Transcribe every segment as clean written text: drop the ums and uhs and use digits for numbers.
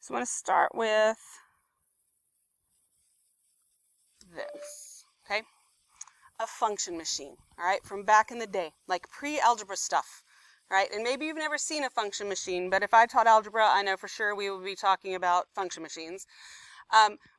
So I'm going to start with this, okay? A function machine, all right, from back in the day, like pre-algebra stuff, right? And maybe you've never seen a function machine, but if I taught algebra, I know for sure we will be talking about function machines.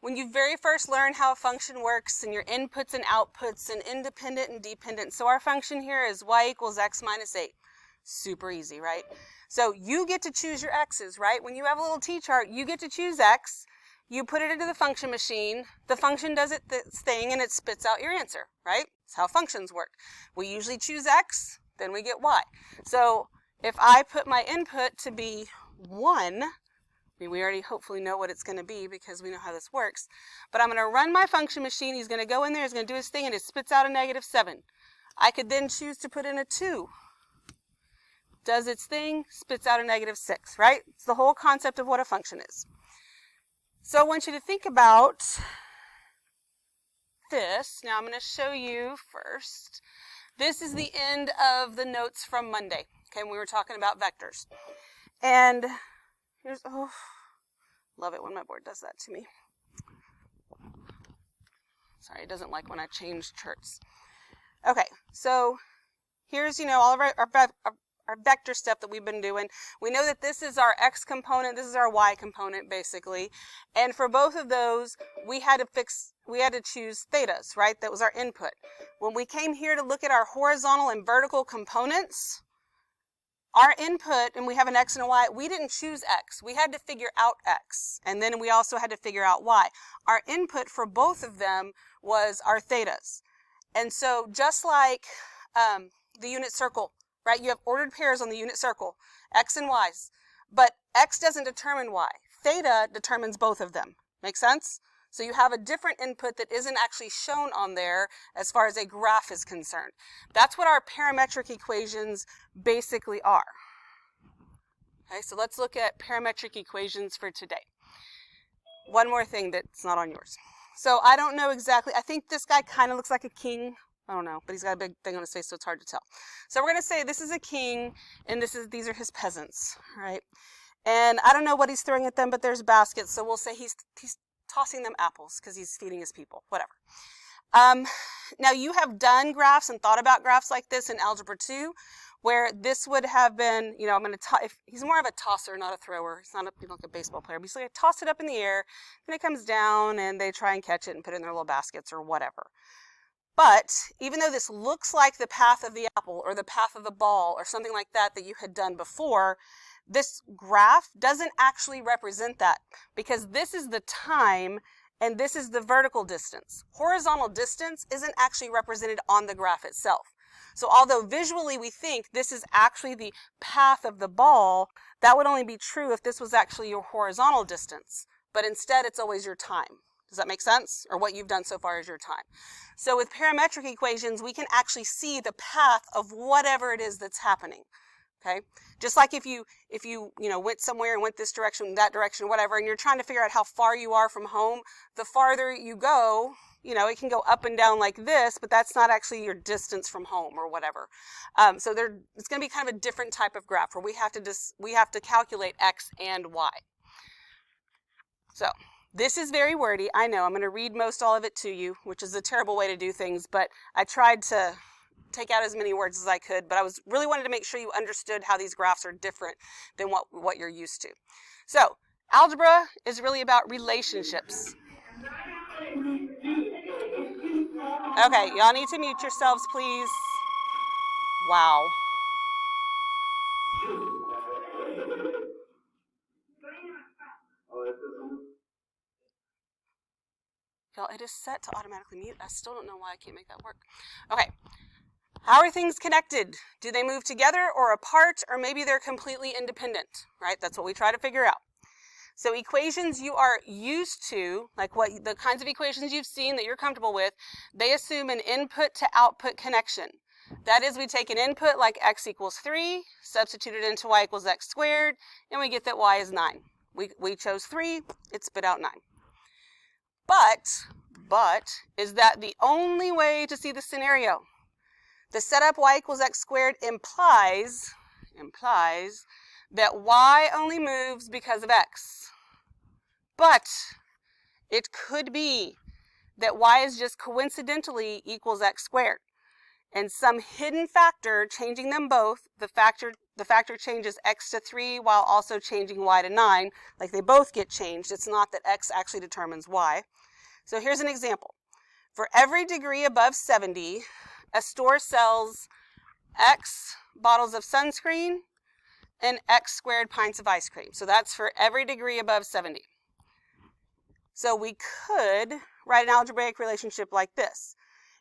When you very first learn how a function works and your inputs and outputs and independent and dependent. So our function here is y equals x minus 8. Super easy, right? So you get to choose your x's, right? When you have a little t-chart, you get to choose x. You put it into the function machine. The function does its thing and it spits out your answer, right? That's how functions work. We usually choose x, then we get y. So if I put my input to be 1, I mean, we already hopefully know what it's going to be because we know how this works. But I'm going to run my function machine. He's going to go in there. He's going to do his thing, and it spits out a -7. I could then choose to put in a 2. Does its thing, spits out a -6, right? It's the whole concept of what a function is. So I want you to think about this. Now I'm going to show you first. This is the end of the notes from Monday, okay, when we were talking about vectors. And here's, oh, love it when my board does that to me. Sorry, it doesn't like when I change charts. Okay, so here's, all of our vector stuff that we've been doing. We know that this is our x component, this is our y component, basically. And for both of those, we had to choose thetas, right? That was our input. When we came here to look at our horizontal and vertical components, our input, and we have an x and a y, we didn't choose x. We had to figure out x. And then we also had to figure out y. Our input for both of them was our thetas. And so just like the unit circle, right? You have ordered pairs on the unit circle, x and y's. But x doesn't determine y. Theta determines both of them. Make sense? So you have a different input that isn't actually shown on there as far as a graph is concerned. That's what our parametric equations basically are. Okay, so let's look at parametric equations for today. One more thing that's not on yours. So I don't know exactly, I think this guy kind of looks like a king. I don't know, but he's got a big thing on his face, so it's hard to tell. So we're going to say this is a king, and these are his peasants, right? And I don't know what he's throwing at them, but there's baskets, so we'll say he's tossing them apples because he's feeding his people, whatever. Now you have done graphs and thought about graphs like this in Algebra 2, where this would have been, I'm going to he's more of a tosser, not a thrower. He's not like a baseball player. But he's like, toss it up in the air, and it comes down, and they try and catch it and put it in their little baskets or whatever. But even though this looks like the path of the apple or the path of the ball or something like that you had done before, this graph doesn't actually represent that because this is the time and this is the vertical distance. Horizontal distance isn't actually represented on the graph itself. So although visually we think this is actually the path of the ball, that would only be true if this was actually your horizontal distance. But instead it's always your time. Does that make sense? Or what you've done so far is your time. So with parametric equations, we can actually see the path of whatever it is that's happening. Okay? Just like if you went somewhere and went this direction, that direction, whatever, and you're trying to figure out how far you are from home, the farther you go, it can go up and down like this, but that's not actually your distance from home or whatever. So it's going to be kind of a different type of graph where we have to calculate x and y. So this is very wordy. I know. I'm going to read all of it to you, which is a terrible way to do things, but I tried to take out as many words as I could, but I really wanted to make sure you understood how these graphs are different than what you're used to. So, algebra is really about relationships. Okay, y'all need to mute yourselves, please. Wow. Y'all, it is set to automatically mute. I still don't know why I can't make that work. Okay. How are things connected? Do they move together or apart, or maybe they're completely independent, right? That's what we try to figure out. So equations you are used to, like the kinds of equations you've seen that you're comfortable with, they assume an input to output connection. That is, we take an input like x equals 3, substitute it into y equals x squared, and we get that y is 9. We chose 3, it spit out 9. But, is that the only way to see the scenario? The setup y equals x squared implies that y only moves because of x. But it could be that y is just coincidentally equals x squared. And some hidden factor changing them both, the factor changes x to 3 while also changing y to 9. Like they both get changed. It's not that x actually determines y. So here's an example. For every degree above 70, a store sells x bottles of sunscreen and x squared pints of ice cream. So that's for every degree above 70. So we could write an algebraic relationship like this.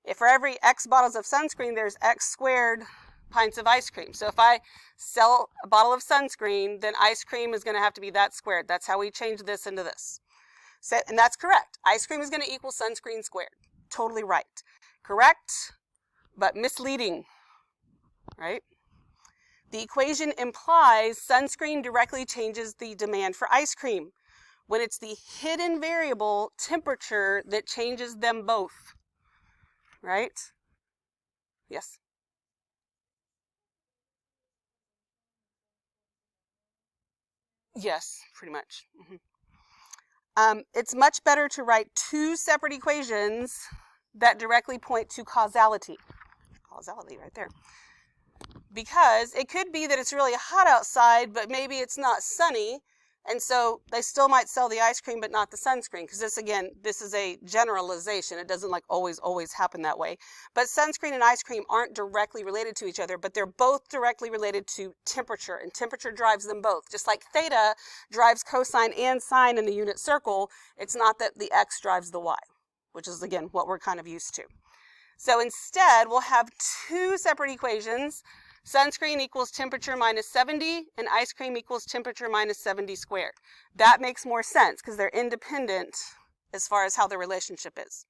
If for every x bottles of sunscreen, there's x squared pints of ice cream. So if I sell a bottle of sunscreen, then ice cream is going to have to be that squared. That's how we change this into this. So, and that's correct. Ice cream is going to equal sunscreen squared. Totally right. Correct, but misleading, right? The equation implies sunscreen directly changes the demand for ice cream when it's the hidden variable temperature that changes them both. Right? Yes? Yes, pretty much. It's much better to write two separate equations that directly point to causality. Causality right there. Because it could be that it's really hot outside, but maybe it's not sunny. And so they still might sell the ice cream, but not the sunscreen. Because this is a generalization. It doesn't like always happen that way. But sunscreen and ice cream aren't directly related to each other, but they're both directly related to temperature. And temperature drives them both. Just like theta drives cosine and sine in the unit circle, it's not that the x drives the y, which is, again, what we're kind of used to. So instead, we'll have two separate equations. Sunscreen equals temperature minus 70, and ice cream equals temperature minus 70 squared. That makes more sense because they're independent as far as how the relationship is.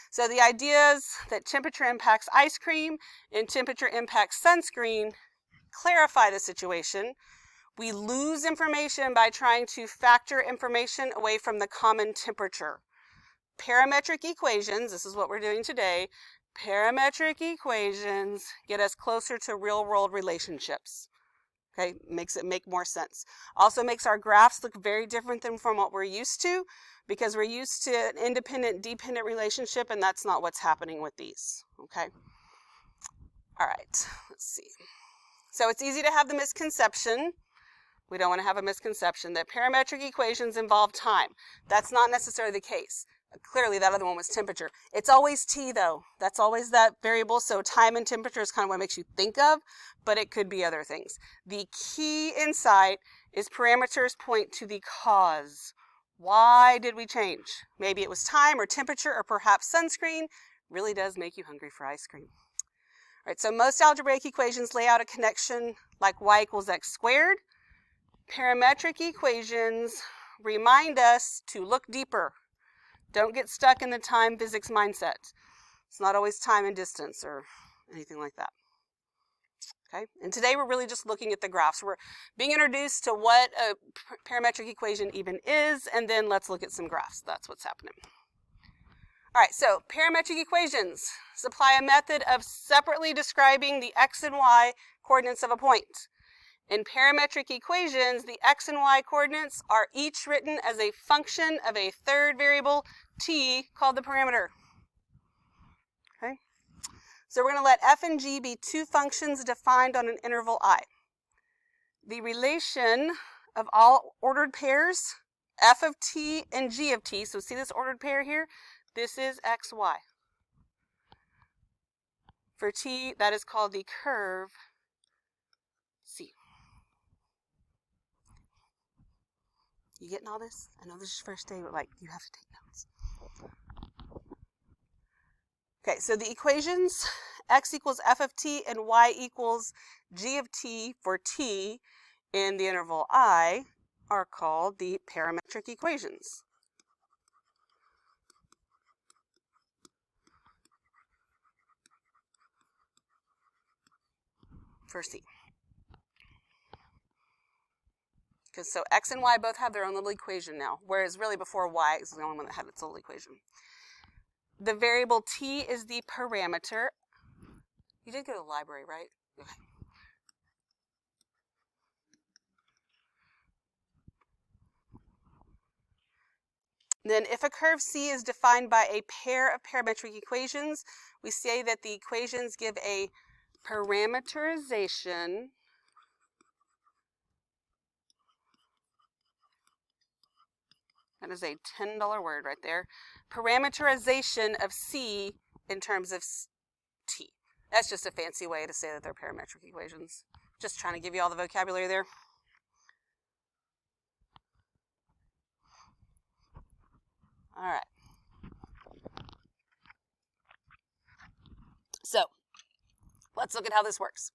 So the idea is that temperature impacts ice cream and temperature impacts sunscreen clarify the situation. We lose information by trying to factor information away from the common temperature. Parametric equations, this is what we're doing today, parametric equations get us closer to real-world relationships. Okay, makes it make more sense. Also makes our graphs look very different than from what we're used to, because we're used to an independent-dependent relationship, and that's not what's happening with these. Okay. All right, let's see. So it's easy to have the misconception. We don't want to have a misconception that parametric equations involve time. That's not necessarily the case. Clearly, that other one was temperature. It's always t, though. That's always that variable. So time and temperature is kind of what it makes you think of, but it could be other things. The key insight is parameters point to the cause. Why did we change? Maybe it was time or temperature or perhaps sunscreen. Really does make you hungry for ice cream. All right, so most algebraic equations lay out a connection like y equals x squared. Parametric equations remind us to look deeper. Don't get stuck in the time physics mindset. It's not always time and distance or anything like that. Okay, and today we're really just looking at the graphs. We're being introduced to what a parametric equation even is, and then let's look at some graphs. That's what's happening. All right, so parametric equations supply a method of separately describing the x and y coordinates of a point. In parametric equations, the x and y coordinates are each written as a function of a third variable, t, called the parameter. Okay? So we're going to let f and g be two functions defined on an interval I. The relation of all ordered pairs, f of t and g of t, so see this ordered pair here? This is x, y. For t, that is called the curve C. You getting all this? I know this is your first day, but like, you have to take notes. Okay, so the equations, x equals f of t and y equals g of t for t in the interval I are called the parametric equations. For C. Because so x and y both have their own little equation now, whereas really before y is the only one that had its little equation. The variable t is the parameter. You did go to the library, right? Okay. Then if a curve C is defined by a pair of parametric equations, we say that the equations give a parameterization that is a $10 word right there. Parameterization of C in terms of T. That's just a fancy way to say that they're parametric equations. Just trying to give you all the vocabulary there. All right. So, let's look at how this works.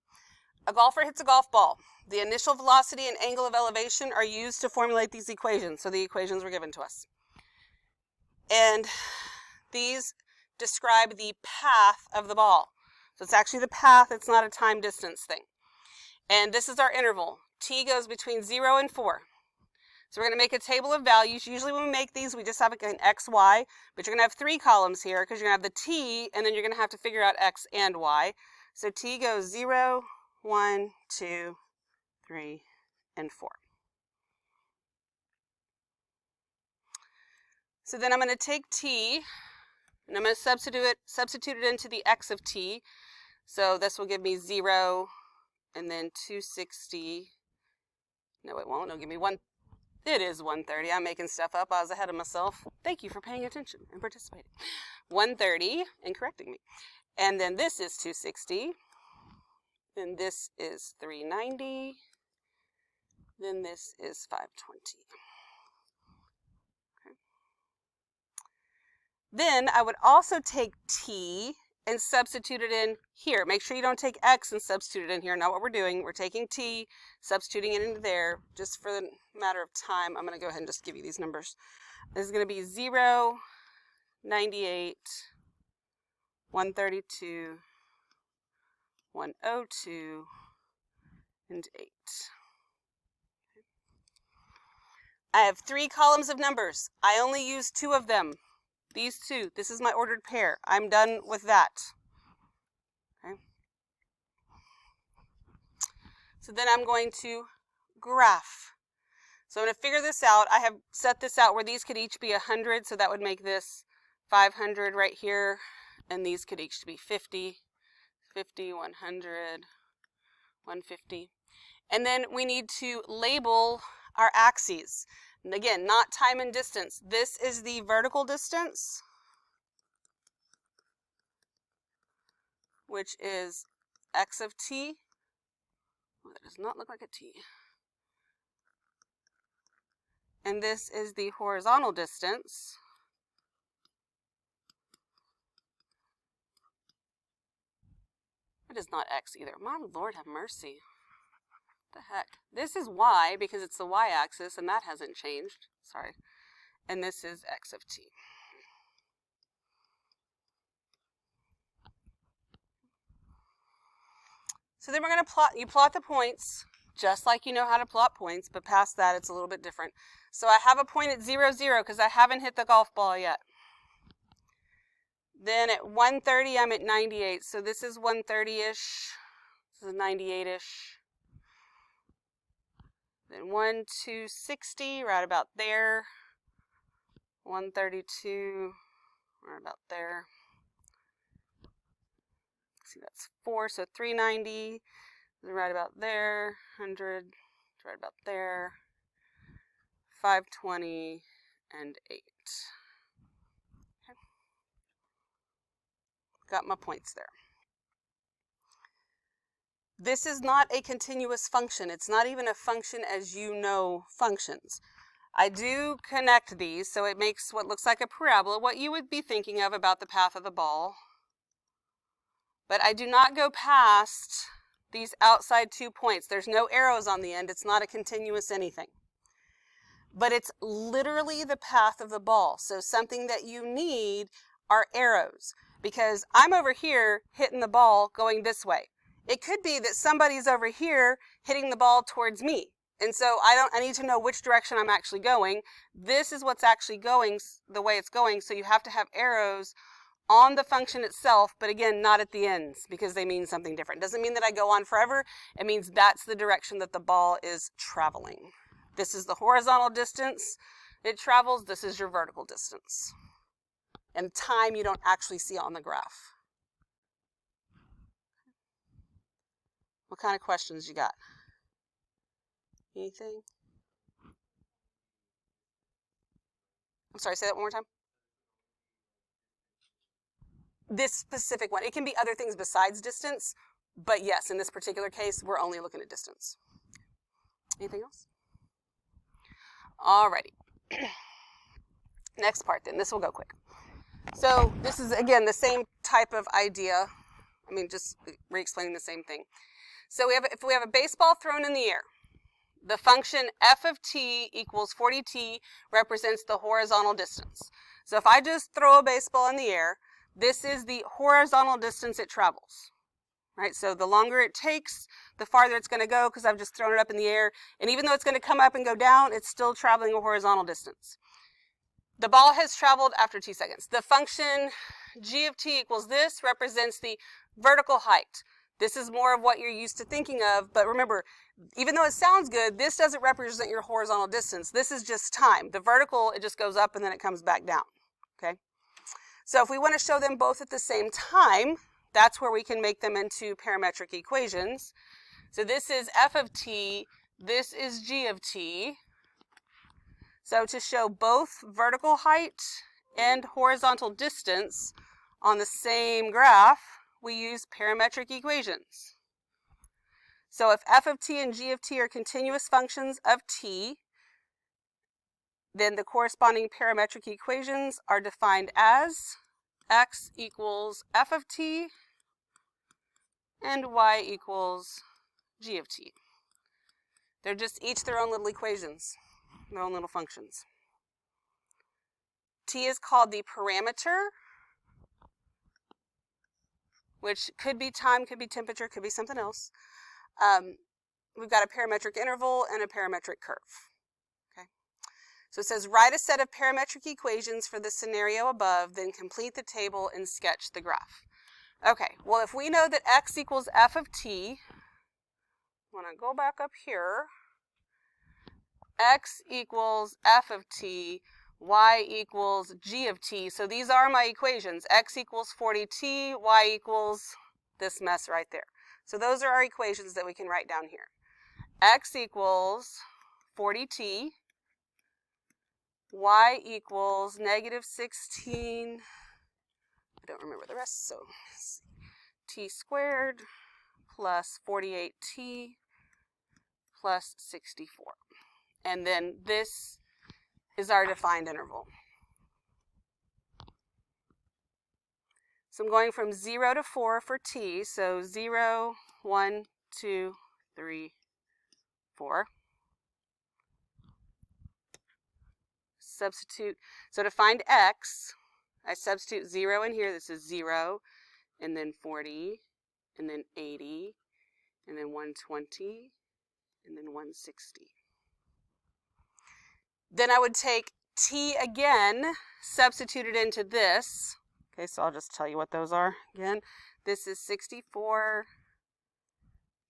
A golfer hits a golf ball. The initial velocity and angle of elevation are used to formulate these equations. So the equations were given to us. And these describe the path of the ball. So it's actually the path, it's not a time distance thing. And this is our interval. T goes between 0 and 4. So we're going to make a table of values. Usually when we make these, we just have an x, y, but you're going to have 3 columns here because you're going to have the t, and then you're going to have to figure out x and y. So t goes 0, 1, 2, 3, and 4. So then I'm going to take t, and I'm going to substitute it into the x of t. So this will give me 0, and then 260. No, it won't. It'll give me 1. It is 130. I'm making stuff up. I was ahead of myself. Thank you for paying attention and participating. 130 and correcting me. And then this is 260. Then this is 390. Then this is 520. Okay. Then I would also take t and substitute it in here. Make sure you don't take x and substitute it in here. Not what we're doing. We're taking t, substituting it into there. Just for the matter of time, I'm going to go ahead and just give you these numbers. This is going to be 0, 98, 132, 102, and 8. I have 3 columns of numbers. I only use 2 of them. These 2. This is my ordered pair. I'm done with that. Okay. So then I'm going to graph. So I'm going to figure this out. I have set this out where these could each be 100, so that would make this 500 right here, and these could each be 50, 50, 100, 150. And then we need to label our axes. And again, not time and distance. This is the vertical distance, which is x of t. Well, that does not look like a t. And this is the horizontal distance, it is not x either. My Lord have mercy. What the heck? This is y because it's the y-axis and that hasn't changed. Sorry. And this is x of t. So then we're going to plot the points just like you know how to plot points, but past that it's a little bit different. So I have a point at 0, 0 because I haven't hit the golf ball yet. Then at 130 I'm at 98. So this is 130-ish. This is 98-ish. Then 260, right about there. 132, right about there. See, that's 4, so 390, right about there. 100, right about there. 520, and 8. Okay. Got my points there. This is not a continuous function. It's not even a function as you know functions. I do connect these, so it makes what looks like a parabola, what you would be thinking of about the path of the ball. But I do not go past these outside 2 points. There's no arrows on the end. It's not a continuous anything. But it's literally the path of the ball. So something that you need are arrows, because I'm over here hitting the ball going this way. It could be that somebody's over here hitting the ball towards me. And so I need to know which direction I'm actually going. This is what's actually going the way it's going. So you have to have arrows on the function itself, but again, not at the ends because they mean something different. Doesn't mean that I go on forever. It means that's the direction that the ball is traveling. This is the horizontal distance. it travels, this is your vertical distance. And time you don't actually see on the graph. What kind of questions you got? Anything? I'm sorry, say that one more time. This specific one. It can be other things besides distance, but yes, in this particular case, we're only looking at distance. Anything else? Alrighty. Next part then. This will go quick. So this is, again, the same type of idea. I mean, just re-explaining the same thing. So if we have a baseball thrown in the air, the function f of t equals 40t represents the horizontal distance. So if I just throw a baseball in the air, this is the horizontal distance it travels. Right? So the longer it takes, the farther it's going to go because I've just thrown it up in the air. And even though it's going to come up and go down, it's still traveling a horizontal distance. The ball has traveled after t seconds. The function g of t equals this represents the vertical height. This is more of what you're used to thinking of, but remember, even though it sounds good, this doesn't represent your horizontal distance. This is just time. The vertical, it just goes up and then it comes back down, okay? So if we want to show them both at the same time, that's where we can make them into parametric equations. So this is f of t, this is g of t. So to show both vertical height and horizontal distance on the same graph, we use parametric equations. So if f of t and g of t are continuous functions of t, then the corresponding parametric equations are defined as x equals f of t and y equals g of t. They're just each their own little equations, their own little functions. T is called the parameter, which could be time, could be temperature, could be something else. We've got a parametric interval and a parametric curve. Okay. So it says, write a set of parametric equations for the scenario above, then complete the table and sketch the graph. Okay, well, if we know that x equals f of t, I'm going to go back up here. X equals f of t, y equals g of t. So these are my equations. X equals 40t, y equals this mess right there. So those are our equations that we can write down here. X equals 40t, y equals negative 16, I don't remember the rest, so t squared plus 48t plus 64. And then this is our defined interval. So I'm going from 0 to 4 for t, so 0, 1, 2, 3, 4. Substitute, so to find x, I substitute 0 in here. This is 0, and then 40, and then 80, and then 120, and then 160. Then I would take t again, substitute it into this. Okay, so I'll just tell you what those are again. This is 64,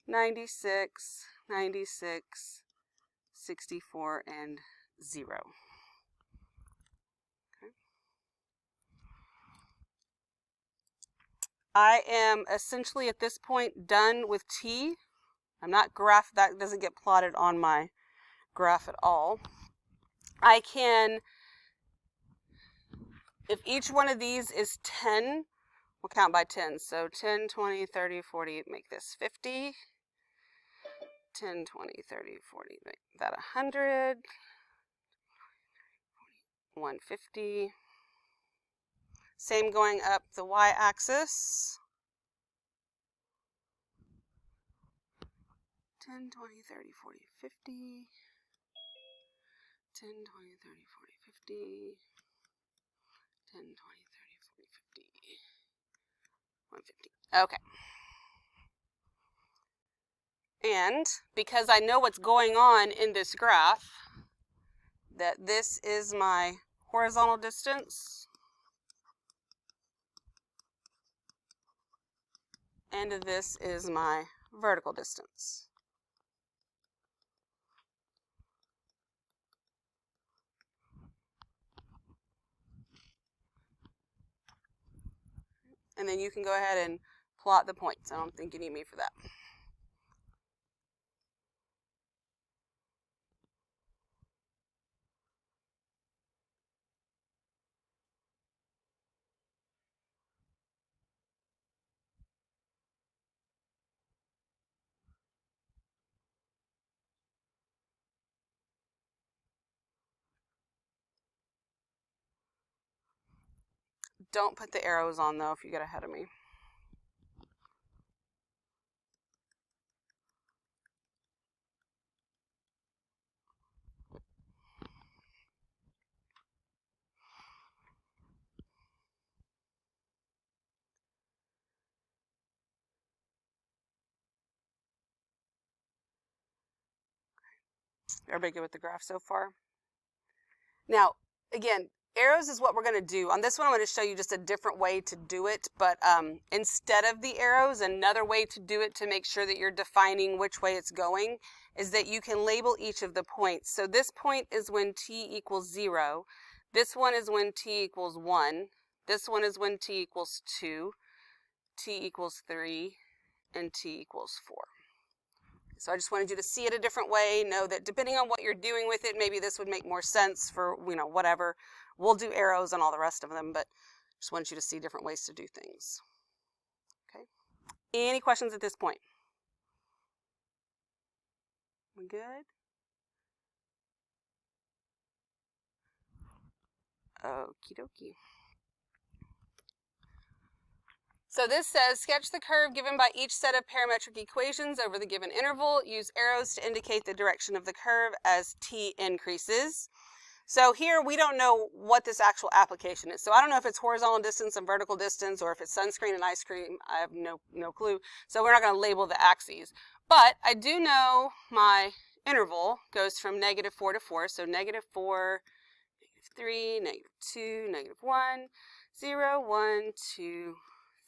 96, 96, 64, and 0. Okay. I am essentially at this point done with t. I'm not that doesn't get plotted on my graph at all. I can, if each one of these is 10, we'll count by 10. So 10, 20, 30, 40, make this 50. 10, 20, 30, 40, make that 100. 150. Same going up the y-axis. 10, 20, 30, 40, 50. 10, 20, 30, 40, 50. 10, 20, 30, 40, 50. 150. Okay. And because I know what's going on in this graph, that this is my horizontal distance and this is my vertical distance. and then you can go ahead and plot the points. I don't think you need me for that. Don't put the arrows on, though, if you get ahead of me. Everybody good with the graph so far? Now, again, arrows is what we're going to do. On this one, I'm going to show you just a different way to do it, but instead of the arrows, another way to do it to make sure that you're defining which way it's going is that you can label each of the points. So this point is when t equals 0. This one is when t equals 1. This one is when t equals 2, t equals 3, and t equals 4. So I just wanted you to see it a different way, know that depending on what you're doing with it, maybe this would make more sense for, whatever. We'll do arrows and all the rest of them, but just wanted you to see different ways to do things. Okay. Any questions at this point? We good? Okie dokie. So this says, sketch the curve given by each set of parametric equations over the given interval. Use arrows to indicate the direction of the curve as t increases. So here we don't know what this actual application is. So I don't know if it's horizontal distance and vertical distance, or if it's sunscreen and ice cream. I have no clue. So we're not going to label the axes. But I do know my interval goes from -4 to 4. So -4, -3, -2, -1, 0, 1, 2,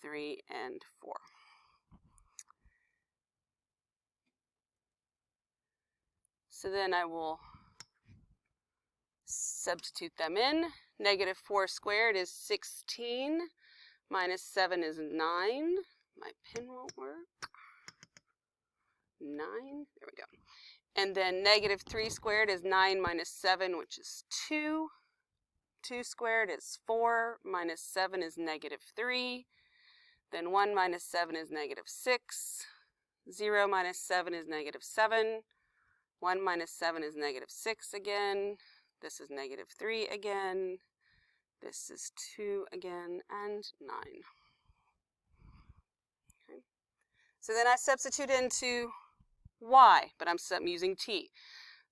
3, and 4. So then I will substitute them in. -4 squared is 16, minus 7 is 9. My pen won't work. 9, there we go. And then -3 squared is 9 minus 7, which is 2. 2 squared is 4, minus 7 is -3. Then 1 minus 7 is -6. 0 minus 7 is -7. 1 minus 7 is -6 again. This is -3 again. This is 2 again, and 9. Okay. So then I substitute into y, but I'm using t.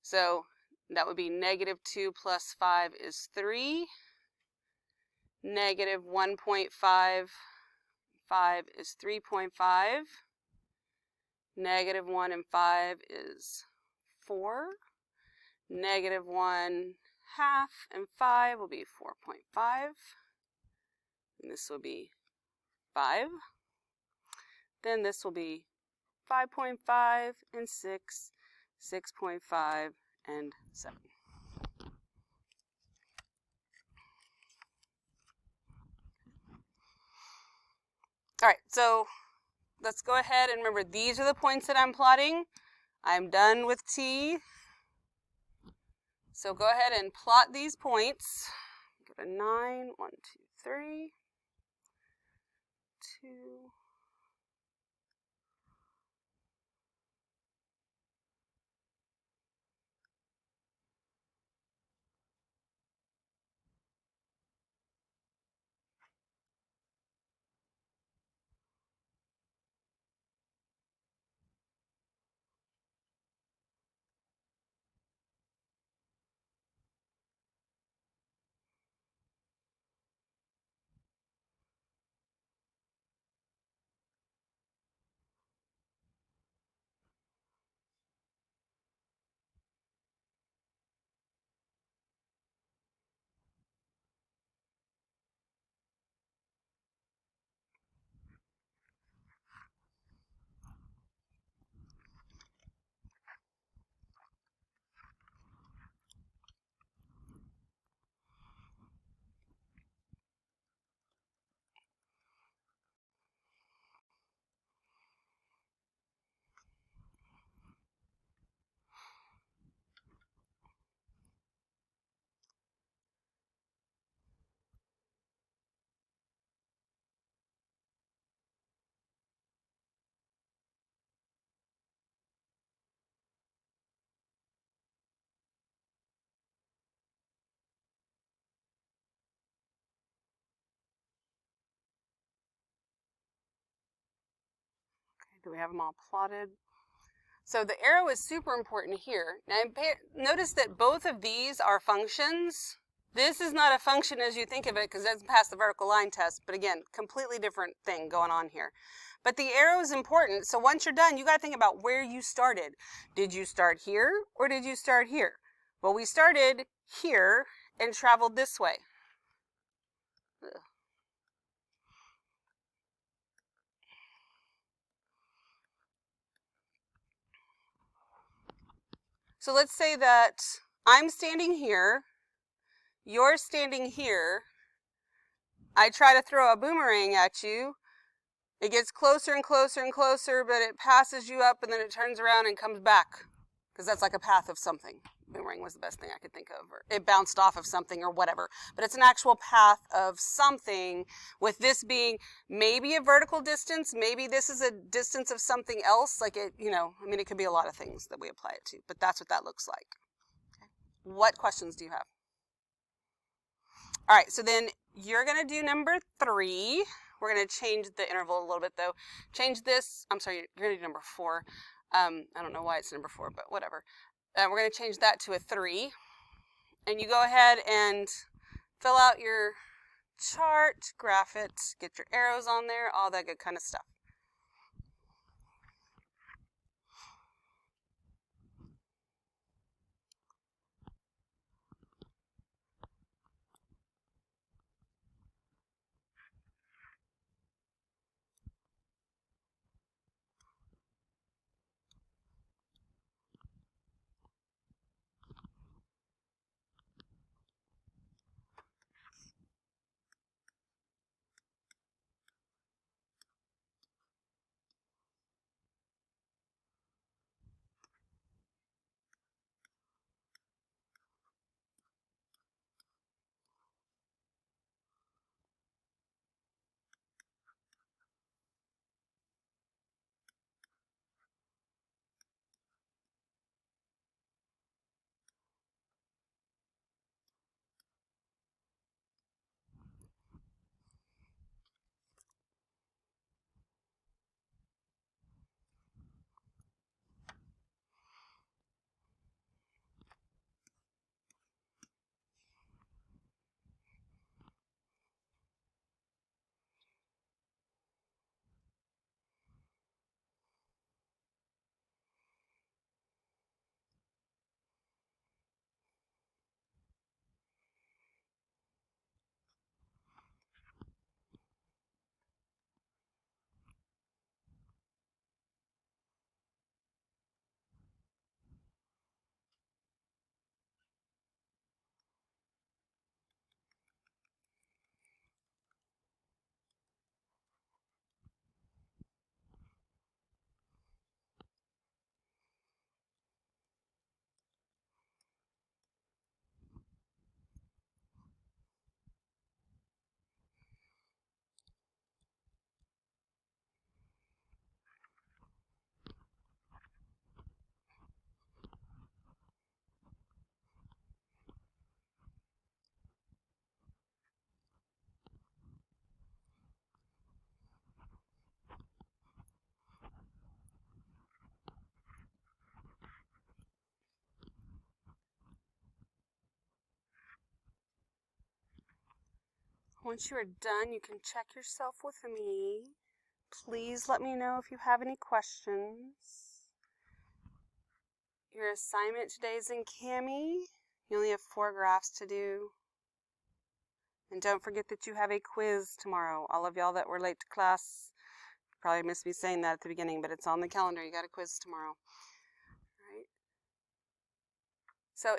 So that would be -2 plus 5 is 3. -1.55 is 3.5. -1 and 5 is 4. -1 half and 5 will be 4.5. And this will be 5. Then this will be 5.5 and 6, 6.5 and 7. All right, so let's go ahead and remember these are the points that I'm plotting. I'm done with t. So go ahead and plot these points. Go to 9, 1, 2, 3, 2. Do we have them all plotted? So the arrow is super important here. Now notice that both of these are functions. This is not a function as you think of it because it doesn't pass the vertical line test. But again, completely different thing going on here. But the arrow is important. So once you're done, you got to think about where you started. Did you start here or did you start here? Well, we started here and traveled this way. Ugh. So let's say that I'm standing here, you're standing here, I try to throw a boomerang at you, it gets closer and closer and closer, but it passes you up and then it turns around and comes back, because that's like a path of something. Boomerang was the best thing I could think of, or it bounced off of something or whatever, but it's an actual path of something, with this being maybe a vertical distance, maybe this is a distance of something else, like it, you know, I mean, it could be a lot of things that we apply it to, but that's what that looks like. Okay. What questions do you have? All right, so then you're going to do number 3. We're going to change the interval a little bit, though. Change this, I'm sorry, you're going to do number 4. I don't know why it's number 4, but whatever. We're going to change that to a 3. And you go ahead and fill out your chart, graph it, get your arrows on there, all that good kind of stuff. Once you are done, you can check yourself with me. Please let me know if you have any questions. Your assignment today is in Cami. You only have 4 graphs to do. And don't forget that you have a quiz tomorrow. All of y'all that were late to class probably missed me saying that at the beginning, but it's on the calendar. You got a quiz tomorrow. All right. So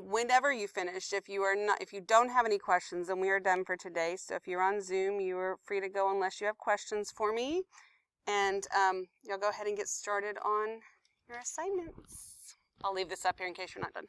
whenever you finish, if you don't have any questions, then we are done for today. So if you're on Zoom, you are free to go unless you have questions for me. And you'll go ahead and get started on your assignments. I'll leave this up here in case you're not done.